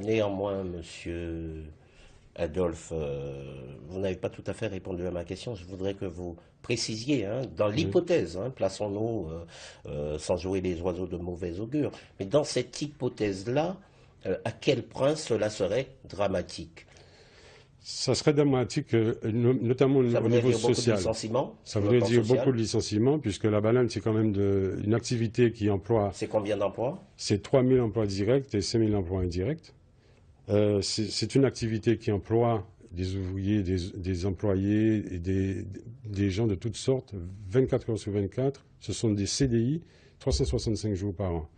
Néanmoins, monsieur Adolphe, vous n'avez pas tout à fait répondu à ma question. Je voudrais que vous précisiez, hein, dans Oui. l'hypothèse, hein, plaçons-nous sans jouer les oiseaux de mauvais augure, mais dans cette hypothèse-là, à quel point cela serait dramatique? Ça serait dramatique, notamment Ça au voudrait niveau dire beaucoup de social. licenciements Ça sur le voudrait plan dire beaucoup social. de licenciements, puisque la banane, c'est quand même une activité qui emploie, C'est combien d'emplois? c'est 3 000 emplois directs et 5 000 emplois indirects. C'est une activité qui emploie des ouvriers, des employés et des gens de toutes sortes, 24 heures sur 24. Ce sont des CDI, 365 jours par an.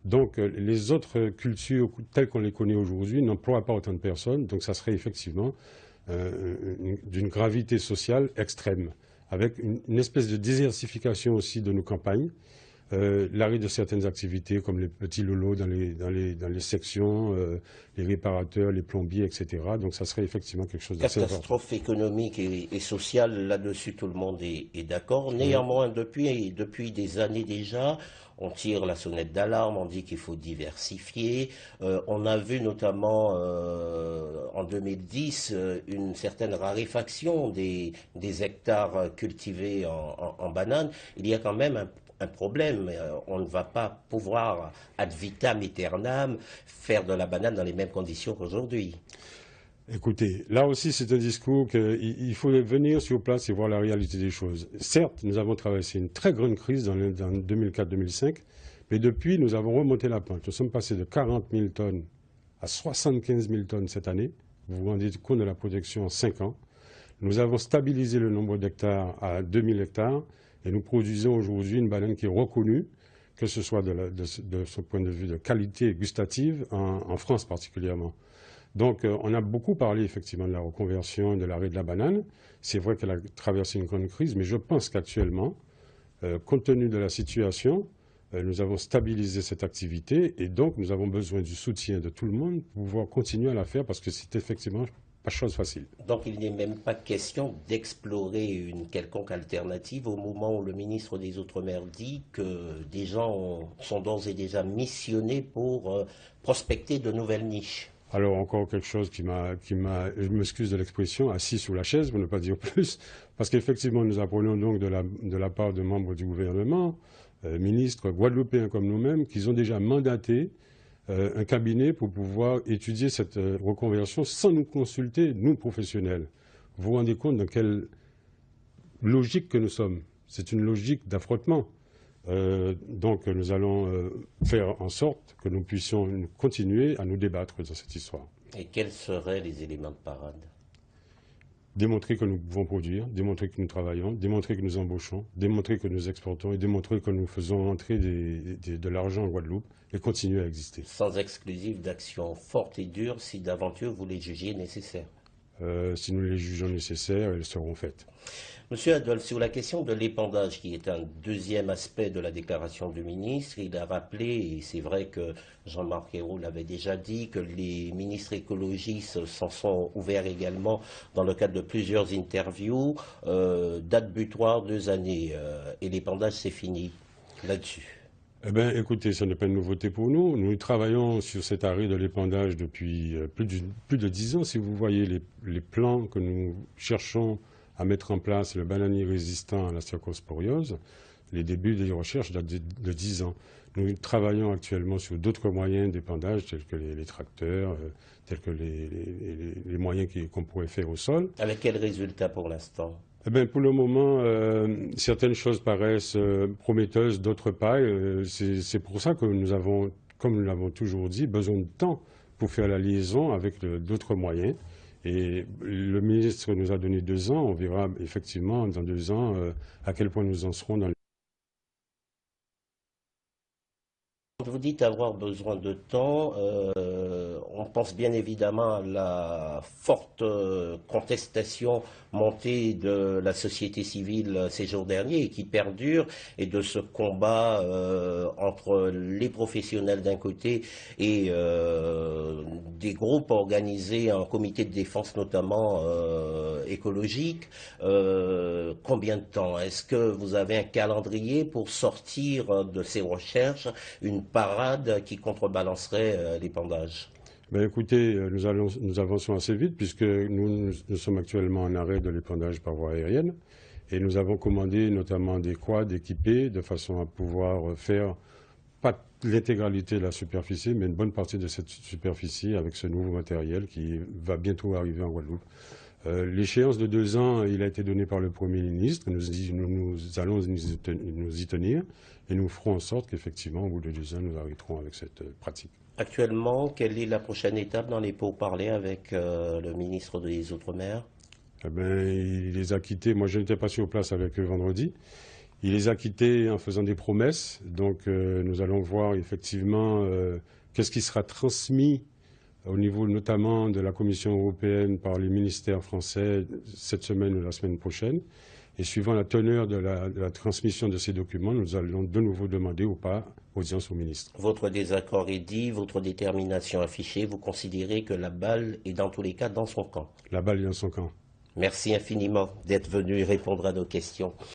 Donc, les autres cultures telles qu'on les connaît aujourd'hui n'emploient pas autant de personnes. Donc, ça serait effectivement d'une gravité sociale extrême, avec une espèce de désertification aussi de nos campagnes. L'arrêt de certaines activités comme les petits lolos dans les sections, les réparateurs, les plombiers, etc. Donc ça serait effectivement quelque chose d'assez important. Catastrophe économique et sociale, là-dessus tout le monde est d'accord. Oui. Néanmoins, depuis des années déjà, on tire la sonnette d'alarme, on dit qu'il faut diversifier. On a vu notamment en 2010 une certaine raréfaction des hectares cultivés en bananes. Il y a quand même un problème. On ne va pas pouvoir ad vitam aeternam faire de la banane dans les mêmes conditions qu'aujourd'hui. Écoutez, là aussi c'est un discours qu'il faut venir sur place et voir la réalité des choses. Certes, nous avons traversé une très grande crise dans 2004-2005, mais depuis nous avons remonté la pente. Nous sommes passés de 40 000 tonnes à 75 000 tonnes cette année. Vous vous rendez compte de la projection en 5 ans. Nous avons stabilisé le nombre d'hectares à 2 000 hectares et nous produisons aujourd'hui une banane qui est reconnue, que ce soit de son point de vue de qualité gustative, en France particulièrement. Donc, on a beaucoup parlé effectivement de la reconversion, de l'arrêt de la banane. C'est vrai qu'elle a traversé une grande crise, mais je pense qu'actuellement, compte tenu de la situation, nous avons stabilisé cette activité et donc nous avons besoin du soutien de tout le monde pour pouvoir continuer à la faire parce que c'est effectivement pas chose facile. Donc il n'est même pas question d'explorer une quelconque alternative au moment où le ministre des Outre-mer dit que des gens sont d'ores et déjà missionnés pour prospecter de nouvelles niches. Alors encore quelque chose je m'excuse de l'expression, assis sous la chaise, pour ne pas dire plus, parce qu'effectivement nous apprenons donc de la part de membres du gouvernement, ministres guadeloupéens comme nous-mêmes, qu'ils ont déjà mandaté un cabinet pour pouvoir étudier cette reconversion sans nous consulter, nous professionnels. Vous vous rendez compte dans quelle logique que nous sommes? C'est une logique d'affrontement. Donc nous allons faire en sorte que nous puissions continuer à nous débattre dans cette histoire. Et quels seraient les éléments de parade? Démontrer que nous pouvons produire, démontrer que nous travaillons, démontrer que nous embauchons, démontrer que nous exportons et démontrer que nous faisons entrer de l'argent en Guadeloupe et continuer à exister. Sans exclusive d'action forte et dure si d'aventure vous les jugiez nécessaires. Si nous les jugeons nécessaires, elles seront faites. Monsieur Adolphe, sur la question de l'épandage, qui est un deuxième aspect de la déclaration du ministre, il a rappelé, et c'est vrai que Jean-Marc Ayrault l'avait déjà dit, que les ministres écologistes s'en sont ouverts également dans le cadre de plusieurs interviews. Date butoir, 2 années, et l'épandage c'est fini là-dessus. Eh bien, écoutez, ce n'est pas une nouveauté pour nous. Nous travaillons sur cet arrêt de l'épandage depuis plus de 10 ans. Si vous voyez les plans que nous cherchons à mettre en place, le bananier résistant à la cercosporiose, les débuts des recherches datent de 10 ans. Nous travaillons actuellement sur d'autres moyens d'épandage, tels que les tracteurs, tels que les moyens qu'on pourrait faire au sol. Avec quel résultat pour l'instant? Eh bien, pour le moment, certaines choses paraissent prometteuses, d'autres pas. C'est pour ça que nous avons, comme nous l'avons toujours dit, besoin de temps pour faire la liaison avec d'autres moyens. Et le ministre nous a donné 2 ans. On verra effectivement dans 2 ans à quel point nous en serons dans Vous dites avoir besoin de temps. On pense bien évidemment à la forte contestation montée de la société civile ces jours derniers et qui perdure, et de ce combat entre les professionnels d'un côté et des groupes organisés en comité de défense notamment écologique. Combien de temps? Est-ce que vous avez un calendrier pour sortir de ces recherches une parade qui contrebalancerait l'épandage? Ben écoutez, nous avançons assez vite puisque nous sommes actuellement en arrêt de l'épandage par voie aérienne et nous avons commandé notamment des quads équipés de façon à pouvoir faire pas l'intégralité de la superficie, mais une bonne partie de cette superficie avec ce nouveau matériel qui va bientôt arriver en Guadeloupe. L'échéance de 2 ans, il a été donné par le Premier ministre. Nous allons nous y tenir et nous ferons en sorte qu'effectivement, au bout de 2 ans, nous arrêterons avec cette pratique. Actuellement, quelle est la prochaine étape dans les pourparlers avec le ministre des Outre-mer? Eh ben, il les a quittés. Moi, je n'étais pas sur place avec eux vendredi. Il les a quittés en faisant des promesses. Donc, nous allons voir effectivement qu'est-ce qui sera transmis au niveau notamment de la Commission européenne par les ministères français cette semaine ou la semaine prochaine. Et suivant la teneur de la transmission de ces documents, nous allons de nouveau demander ou pas audience au ministre. Votre désaccord est dit, votre détermination affichée, vous considérez que la balle est dans tous les cas dans son camp. La balle est dans son camp. Merci infiniment d'être venu répondre à nos questions.